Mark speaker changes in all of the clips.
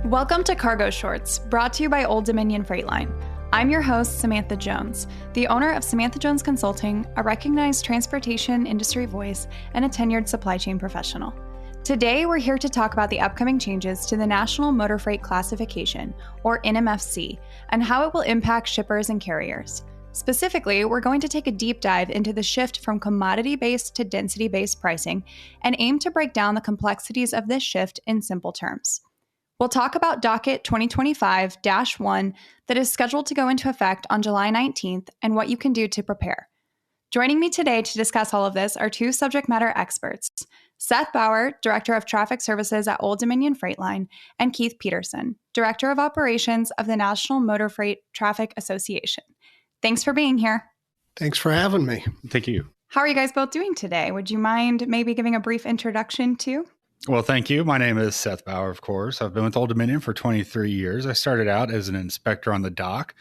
Speaker 1: Welcome to Cargo Shorts, brought to you by Old Dominion Freight Line. I'm your host, Samantha Jones, the owner of Samantha Jones Consulting, a recognized transportation industry voice and a tenured supply chain professional. Today, we're here to talk about the upcoming changes to the National Motor Freight Classification, or NMFC, and how it will impact shippers and carriers. Specifically, we're going to take a deep dive into the shift from commodity-based to density-based pricing and aim to break down the complexities of this shift in simple terms. We'll talk about Docket 2025-1 that is scheduled to go into effect on July 19th and what you can do to prepare. Joining me today to discuss all of this are two subject matter experts, Seth Bauer, Director of Traffic Services at Old Dominion Freight Line, and Keith Peterson, Director of Operations of the National Motor Freight Traffic Association. Thanks for being here.
Speaker 2: Thanks for having me.
Speaker 3: Thank you.
Speaker 1: How are you guys both doing today? Would you mind maybe giving a brief introduction too?
Speaker 3: Well, thank you. My name is Seth Bauer, of course. I've been with Old Dominion for 23 years. I started out as an inspector on the dock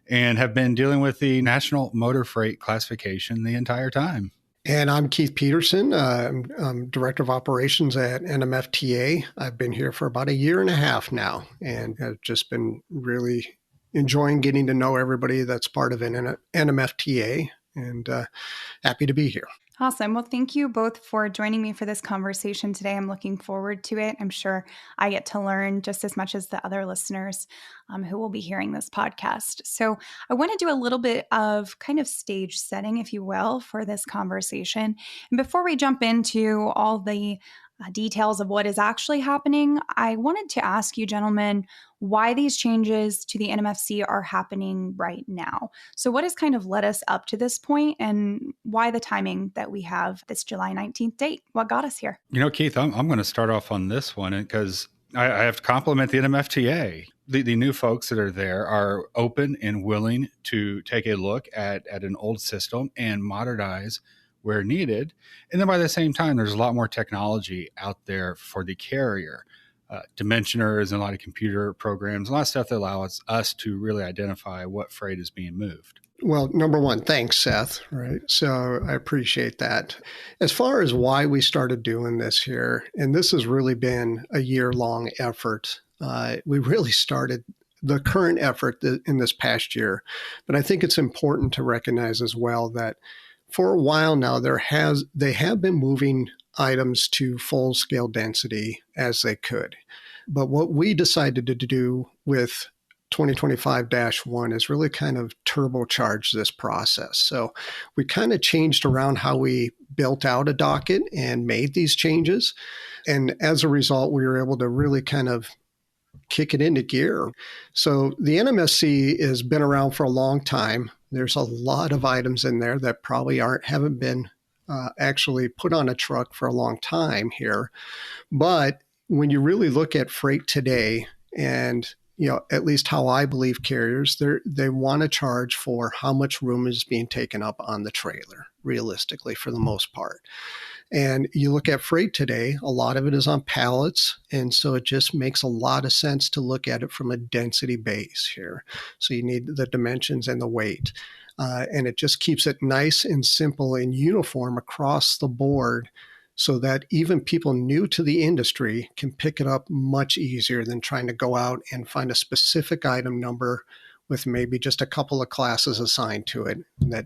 Speaker 3: and have been dealing with the National Motor Freight Classification the entire time.
Speaker 2: And I'm Keith Peterson. I'm Director of Operations at NMFTA. I've been here for about a year and a half now and have just been really enjoying getting to know everybody that's part of NMFTA and happy to be here.
Speaker 1: Awesome. Well, thank you both for joining me for this conversation today. I'm looking forward to it. I'm sure I get to learn just as much as the other listeners who will be hearing this podcast. So I want to do a little bit of kind of stage setting, if you will, for this conversation. And before we jump into all the details of what is actually happening, I wanted to ask you, gentlemen, why these changes to the NMFC are happening right now. So what has kind of led us up to this point and why the timing that we have this July 19th date? What got us here?
Speaker 3: You know, Keith, I'm going to start off on this one because I have to compliment the NMFTA. The new folks that are there are open and willing to take a look at an old system and modernize where needed. And then by the same time, there's a lot more technology out there for the carrier. Dimensioners and a lot of computer programs, a lot of stuff that allows us to really identify what freight is being moved.
Speaker 2: Well, number one, thanks, Seth. Right. So I appreciate that. As far as why we started doing this here, and this has really been a year-long effort. We really started the current effort in this past year. But I think it's important to recognize as well that for a while now, they have been moving items to full-scale density as they could. But what we decided to do with 2025-1 is really kind of turbocharge this process. So we kind of changed around how we built out a docket and made these changes. And as a result, we were able to really kind of kick it into gear. So the NMFC has been around for a long time. There's a lot of items in there that probably haven't been actually put on a truck for a long time here. But when you really look at freight today, and at least how I believe carriers, they want to charge for how much room is being taken up on the trailer, realistically, for the most part. And you look at freight today, a lot of it is on pallets. And so it just makes a lot of sense to look at it from a density base here. So you need the dimensions and the weight. And it just keeps it nice and simple and uniform across the board so that even people new to the industry can pick it up much easier than trying to go out and find a specific item number with maybe just a couple of classes assigned to it that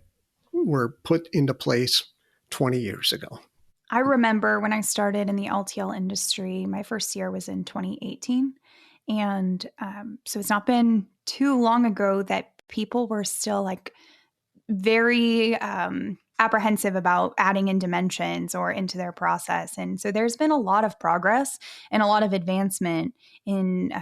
Speaker 2: were put into place 20 years ago.
Speaker 1: I remember when I started in the LTL industry, my first year was in 2018. And so it's not been too long ago that people were still very apprehensive about adding in dimensions or into their process. And so there's been a lot of progress and a lot of advancement in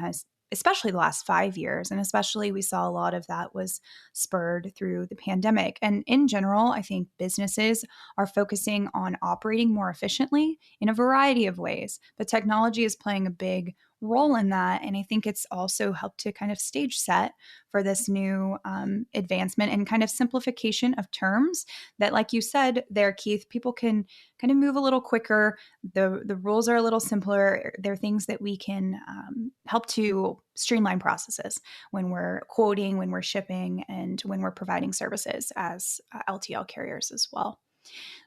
Speaker 1: especially the last 5 years. And especially we saw a lot of that was spurred through the pandemic. And in general, I think businesses are focusing on operating more efficiently in a variety of ways. But technology is playing a big role in that. And I think it's also helped to kind of stage set for this new advancement and kind of simplification of terms that, like you said there, Keith, people can kind of move a little quicker. The rules are a little simpler. They're things that we can help to streamline processes when we're quoting, when we're shipping, and when we're providing services as LTL carriers as well.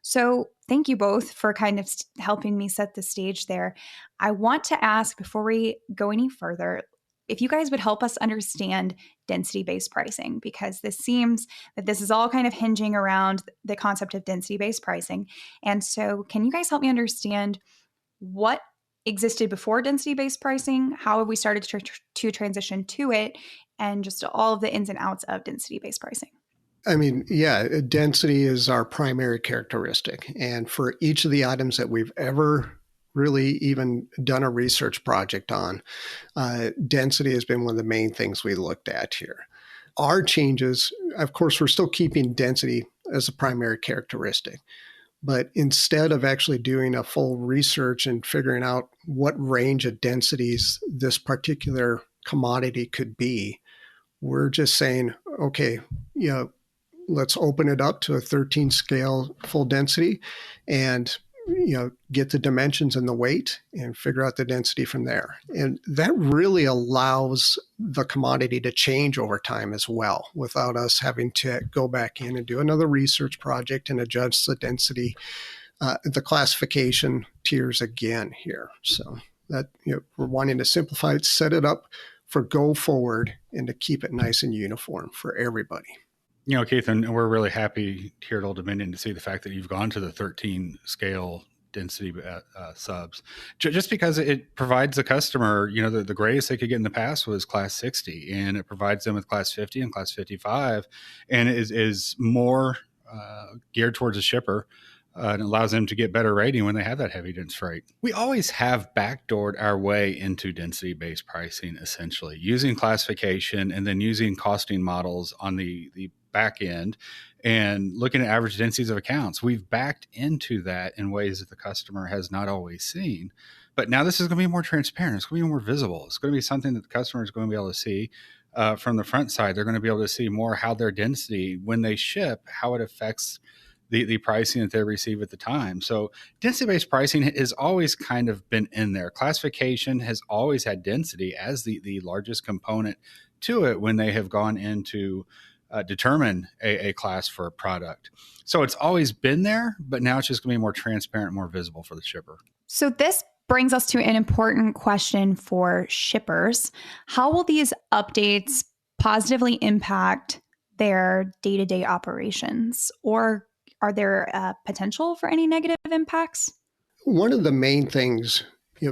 Speaker 1: So thank you both for kind of helping me set the stage there. I want to ask, before we go any further, if you guys would help us understand density-based pricing, because this seems that this is all kind of hinging around the concept of density-based pricing. And so can you guys help me understand what existed before density-based pricing, how have we started to transition to it, and just all of the ins and outs of density-based pricing?
Speaker 2: I mean, yeah, density is our primary characteristic. And for each of the items that we've ever really even done a research project on, density has been one of the main things we looked at here. Our changes, of course, we're still keeping density as a primary characteristic. But instead of actually doing a full research and figuring out what range of densities this particular commodity could be, we're just saying, okay, let's open it up to a 13 scale full density and get the dimensions and the weight and figure out the density from there. And that really allows the commodity to change over time as well, without us having to go back in and do another research project and adjust the density, the classification tiers again here. So that we're wanting to simplify it, set it up for go forward, and to keep it nice and uniform for everybody.
Speaker 3: Keith, and we're really happy here at Old Dominion to see the fact that you've gone to the 13 scale density subs, just because it provides the customer, the greatest they could get in the past was class 60, and it provides them with class 50 and class 55, and is more geared towards a shipper. And allows them to get better rating when they have that heavy dense freight. We always have backdoored our way into density-based pricing, essentially, using classification and then using costing models on the back end and looking at average densities of accounts. We've backed into that in ways that the customer has not always seen. But now this is going to be more transparent. It's going to be more visible. It's going to be something that the customer is going to be able to see from the front side. They're going to be able to see more how their density, when they ship, how it affects the pricing that they receive at the time. So density-based pricing has always kind of been in there. Classification has always had density as the largest component to it when they have gone into determine a class for a product. So it's always been there, but now it's just going to be more transparent, more visible for the shipper.
Speaker 1: So this brings us to an important question for shippers. How will these updates positively impact their day-to-day operations, or are there potential for any negative impacts?
Speaker 2: One of the main things,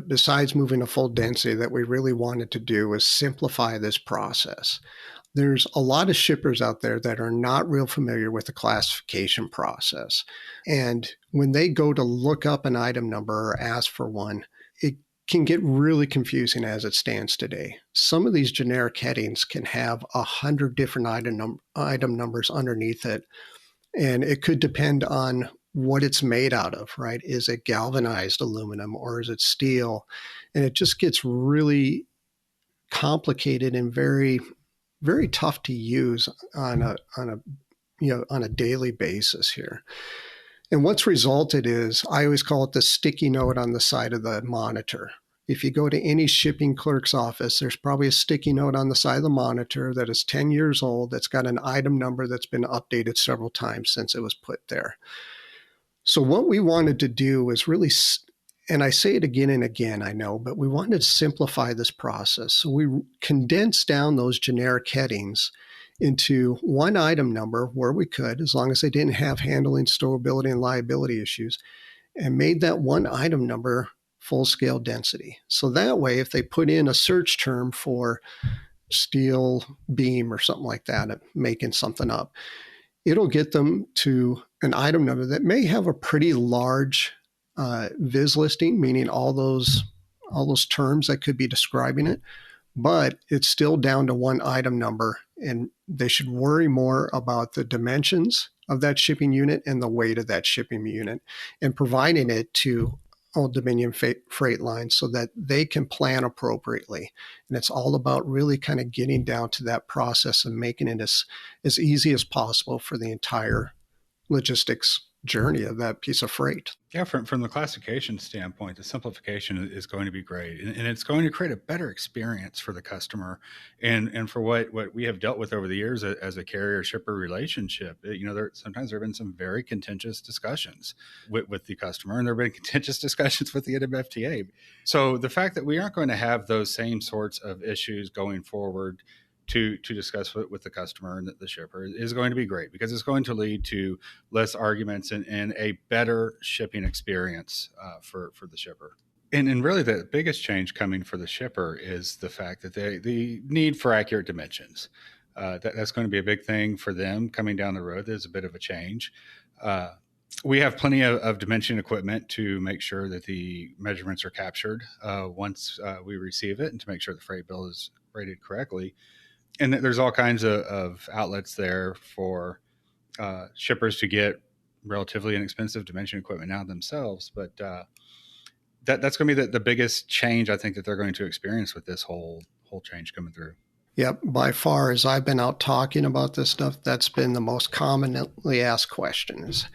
Speaker 2: besides moving to full density, that we really wanted to do was simplify this process. There's a lot of shippers out there that are not real familiar with the classification process. And when they go to look up an item number or ask for one, it can get really confusing as it stands today. Some of these generic headings can have 100 different item numbers underneath it. And it could depend on what it's made out of, right? Is it galvanized aluminum or is it steel? And it just gets really complicated and very, very tough to use on a daily basis here. And what's resulted is, I always call it the sticky note on the side of the monitor. If you go to any shipping clerk's office, there's probably a sticky note on the side of the monitor that is 10 years old that's got an item number that's been updated several times since it was put there. So what we wanted to do was really, and I say it again and again, I know, but we wanted to simplify this process. So we condensed down those generic headings into one item number where we could, as long as they didn't have handling, stowability, and liability issues, and made that one item number full-scale density. So that way, if they put in a search term for steel beam or something like that, making something up, it'll get them to an item number that may have a pretty large viz listing, meaning all those terms that could be describing it, but it's still down to one item number, and they should worry more about the dimensions of that shipping unit and the weight of that shipping unit, and providing it to Old Dominion freight lines so that they can plan appropriately. And it's all about really kind of getting down to that process and making it as easy as possible for the entire logistics journey of that piece of freight.
Speaker 3: Yeah, from the classification standpoint, the simplification is going to be great, and it's going to create a better experience for the customer, and for what we have dealt with over the years as a carrier shipper relationship. Sometimes there have been some very contentious discussions with the customer, and there have been contentious discussions with the NMFTA. So the fact that we aren't going to have those same sorts of issues going forward to discuss with the customer and the shipper is going to be great, because it's going to lead to less arguments and a better shipping experience for the shipper. And really the biggest change coming for the shipper is the fact that the need for accurate dimensions. That's going to be a big thing for them coming down the road. There's a bit of a change. We have plenty of dimension equipment to make sure that the measurements are captured once we receive it, and to make sure the freight bill is rated correctly. And there's all kinds of outlets there for shippers to get relatively inexpensive dimension equipment now themselves. But that's going to be the biggest change, I think, that they're going to experience with this whole change coming through.
Speaker 2: Yep. By far, as I've been out talking about this stuff, that's been the most commonly asked question is,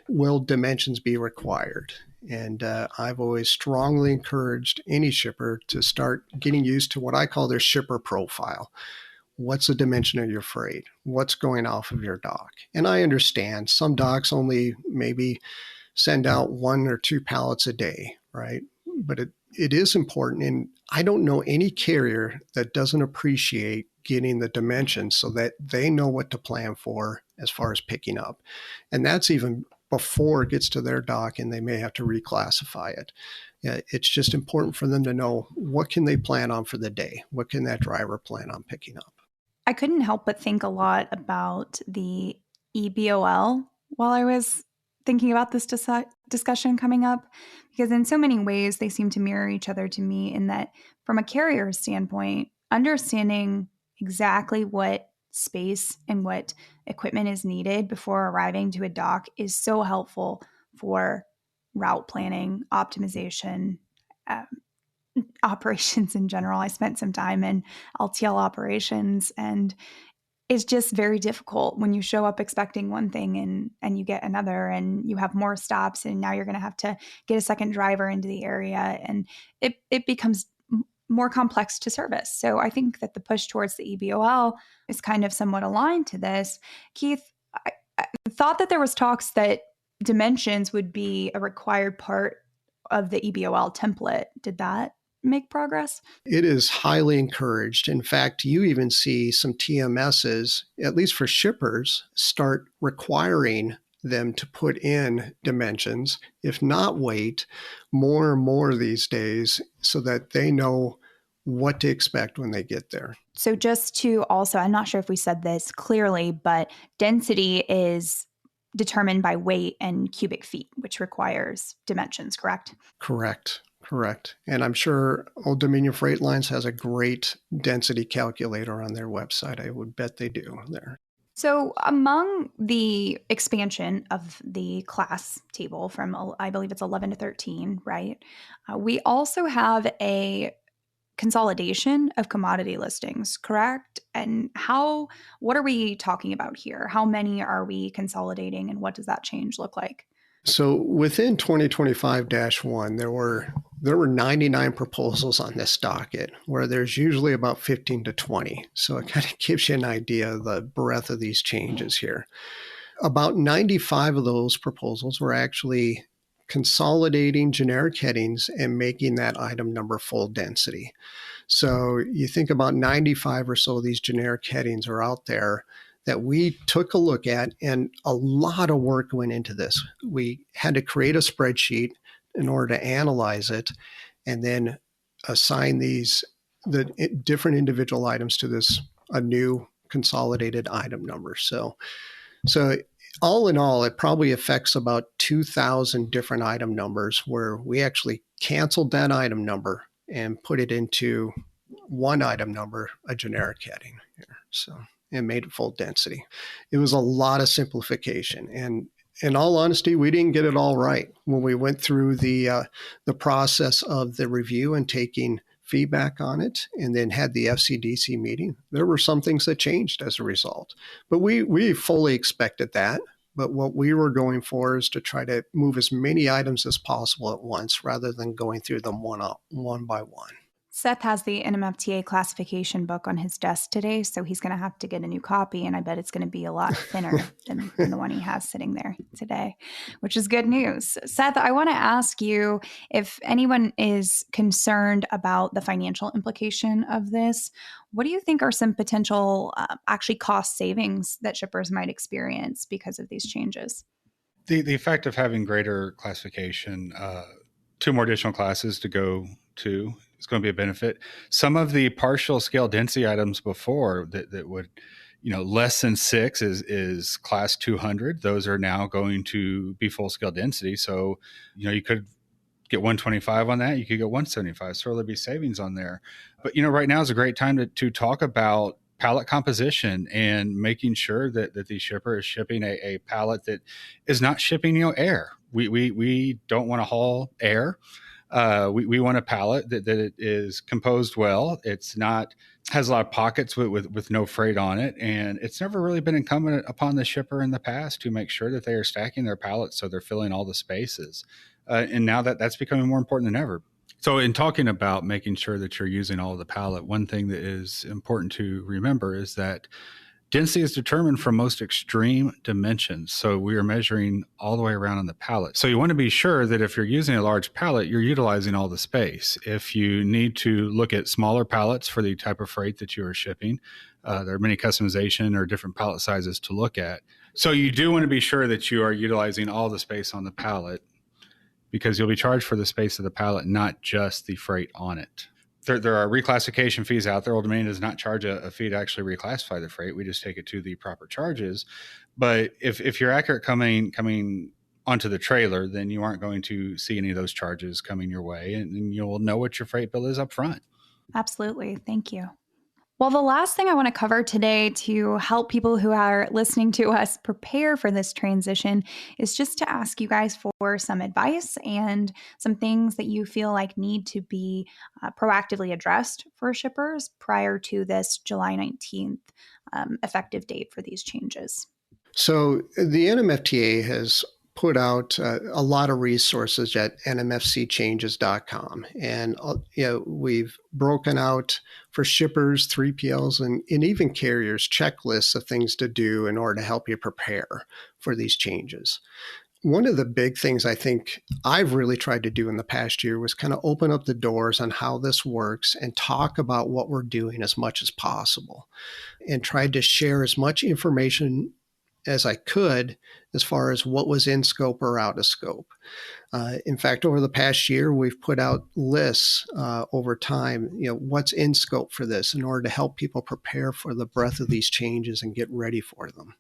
Speaker 2: will dimensions be required? And I've always strongly encouraged any shipper to start getting used to what I call their shipper profile. What's the dimension of your freight? What's going off of your dock? And I understand some docks only maybe send out 1 or 2 pallets a day, right? But it is important. And I don't know any carrier that doesn't appreciate getting the dimensions so that they know what to plan for as far as picking up. And that's even before it gets to their dock and they may have to reclassify it. It's just important for them to know, what can they plan on for the day? What can that driver plan on picking up?
Speaker 1: I couldn't help but think a lot about the EBOL while I was thinking about this discussion coming up, because in so many ways they seem to mirror each other to me, in that from a carrier standpoint, understanding exactly what space and what equipment is needed before arriving to a dock is so helpful for route planning, optimization, operations in general. I spent some time in LTL operations, and it's just very difficult when you show up expecting one thing and you get another, and you have more stops, and now you're going to have to get a second driver into the area, and it becomes more complex to service. So I think that the push towards the EBOL is kind of somewhat aligned to this. Keith, I thought that there was talks that dimensions would be a required part of the EBOL template. Did that make progress?
Speaker 2: It is highly encouraged. In fact, you even see some TMSs, at least for shippers, start requiring them to put in dimensions, if not weight, more and more these days, so that they know what to expect when they get there.
Speaker 1: So just to also, I'm not sure if we said this clearly, but density is determined by weight and cubic feet, which requires dimensions, correct?
Speaker 2: Correct. And I'm sure Old Dominion Freight Lines has a great density calculator on their website. I would bet they do there.
Speaker 1: So among the expansion of the class table from, I believe it's 11 to 13, right? We also have a consolidation of commodity listings, correct? And what are we talking about here? How many are we consolidating, and what does that change look like?
Speaker 2: So within 2025-1, there were 99 proposals on this docket, where there's usually about 15 to 20. So it kind of gives you an idea of the breadth of these changes here. About 95 of those proposals were actually consolidating generic headings and making that item number full density. So you think about 95 or so of these generic headings are out there that we took a look at, and a lot of work went into this. We had to create a spreadsheet in order to analyze it and then assign the different individual items to a new consolidated item number. So all in all, it probably affects about 2,000 different item numbers, where we actually canceled that item number and put it into one item number, a generic heading here. And made it full density. It was a lot of simplification. And in all honesty, we didn't get it all right. When we went through the process of the review and taking feedback on it, and then had the FCDC meeting, there were some things that changed as a result. But we fully expected that. But what we were going for is to try to move as many items as possible at once rather than going through them one by one.
Speaker 1: Seth has the NMFTA classification book on his desk today, so he's going to have to get a new copy, and I bet it's going to be a lot thinner than the one he has sitting there today, which is good news. Seth, I want to ask you if anyone is concerned about the financial implication of this. What do you think are some potential actually cost savings that shippers might experience because of these changes?
Speaker 3: The effect of having greater classification, 2 more additional classes to go to, is going to be a benefit. Some of the partial scale density items before that would, less than 6 is class 200. Those are now going to be full scale density. So, you could get 125 on that. You could get 175. So there'll be savings on there. But, right now is a great time to talk about pallet composition and making sure that the shipper is shipping a pallet that is not shipping, air. We don't want to haul air. We want a pallet that it is composed well. It's not has a lot of pockets with no freight on it, and it's never really been incumbent upon the shipper in the past to make sure that they are stacking their pallets so they're filling all the spaces. And now that's becoming more important than ever. So in talking about making sure that you're using all of the pallet, one thing that is important to remember is that density is determined from most extreme dimensions. So we are measuring all the way around on the pallet. So you want to be sure that if you're using a large pallet, you're utilizing all the space. If you need to look at smaller pallets for the type of freight that you are shipping, there are many customization or different pallet sizes to look at. So you do want to be sure that you are utilizing all the space on the pallet, because you'll be charged for the space of the pallet, not just the freight on it. There are reclassification fees out there. Old Dominion does not charge a fee to actually reclassify the freight. We just take it to the proper charges. But if you're accurate coming onto the trailer, then you aren't going to see any of those charges coming your way, and you'll know what your freight bill is up front.
Speaker 1: Absolutely. Thank you. Well, the last thing I want to cover today to help people who are listening to us prepare for this transition is just to ask you guys for some advice and some things that you feel like need to be proactively addressed for shippers prior to this July 19th effective date for these changes.
Speaker 2: So the NMFTA has put out a lot of resources at NMFCchanges.com. And we've broken out for shippers, 3PLs, and even carriers checklists of things to do in order to help you prepare for these changes. One of the big things I think I've really tried to do in the past year was kind of open up the doors on how this works and talk about what we're doing as much as possible, and tried to share as much information as I could as far as what was in scope or out of scope. In fact, over the past year, we've put out lists over time, what's in scope for this in order to help people prepare for the breadth of these changes and get ready for them.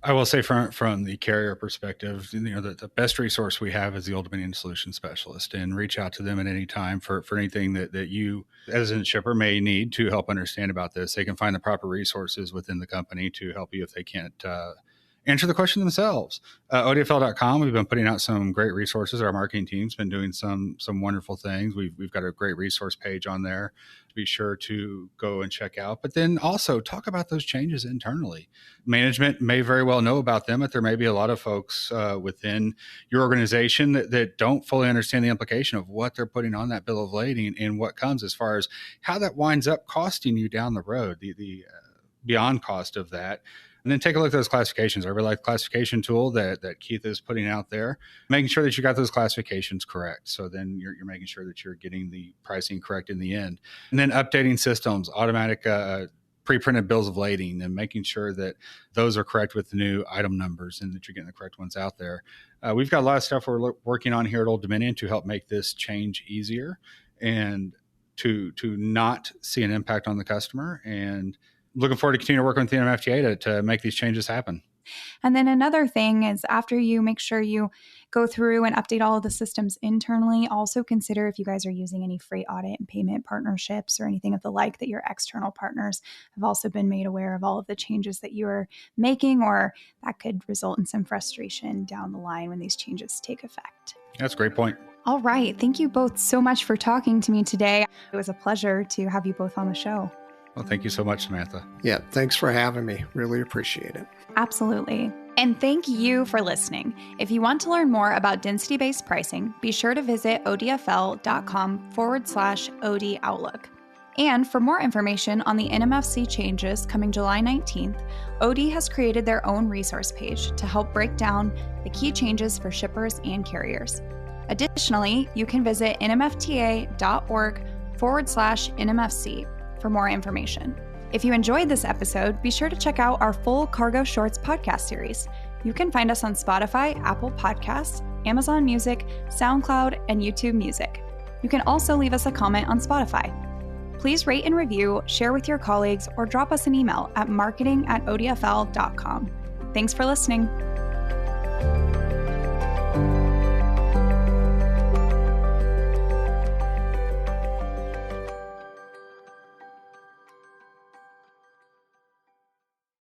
Speaker 3: I will say from the carrier perspective, the best resource we have is the Old Dominion Solution Specialist, and reach out to them at any time for anything that you as a shipper may need to help understand about this. They can find the proper resources within the company to help you if they can't answer the question themselves. ODFL.com, we've been putting out some great resources. Our marketing team's been doing some wonderful things. We've got a great resource page on there to be sure to go and check out. But then also talk about those changes internally. Management may very well know about them, but there may be a lot of folks within your organization that don't fully understand the implication of what they're putting on that bill of lading and what comes as far as how that winds up costing you down the road, the beyond cost of that. And then take a look at those classifications. I really like the classification tool that Keith is putting out there, making sure that you got those classifications correct. So then you're making sure that you're getting the pricing correct in the end. And then updating systems, automatic pre-printed bills of lading, and making sure that those are correct with the new item numbers and that you're getting the correct ones out there. We've got a lot of stuff we're working on here at Old Dominion to help make this change easier and to not see an impact on the customer, and looking forward to continue working with the NMFTA to make these changes happen.
Speaker 1: And then another thing is, after you make sure you go through and update all of the systems internally, also consider if you guys are using any freight audit and payment partnerships or anything of the like, that your external partners have also been made aware of all of the changes that you are making, or that could result in some frustration down the line when these changes take effect.
Speaker 3: That's a great point.
Speaker 1: All right. Thank you both so much for talking to me today. It was a pleasure to have you both on the show.
Speaker 3: Well, thank you so much, Samantha.
Speaker 2: Yeah, thanks for having me. Really appreciate it.
Speaker 1: Absolutely. And thank you for listening. If you want to learn more about density-based pricing, be sure to visit odfl.com/OD Outlook. And for more information on the NMFC changes coming July 19th, OD has created their own resource page to help break down the key changes for shippers and carriers. Additionally, you can visit nmfta.org/NMFC for more information. If you enjoyed this episode, be sure to check out our full Cargo Shorts podcast series. You can find us on Spotify, Apple Podcasts, Amazon Music, SoundCloud, and YouTube Music. You can also leave us a comment on Spotify. Please rate and review, share with your colleagues, or drop us an email at marketing@odfl.com. Thanks for listening.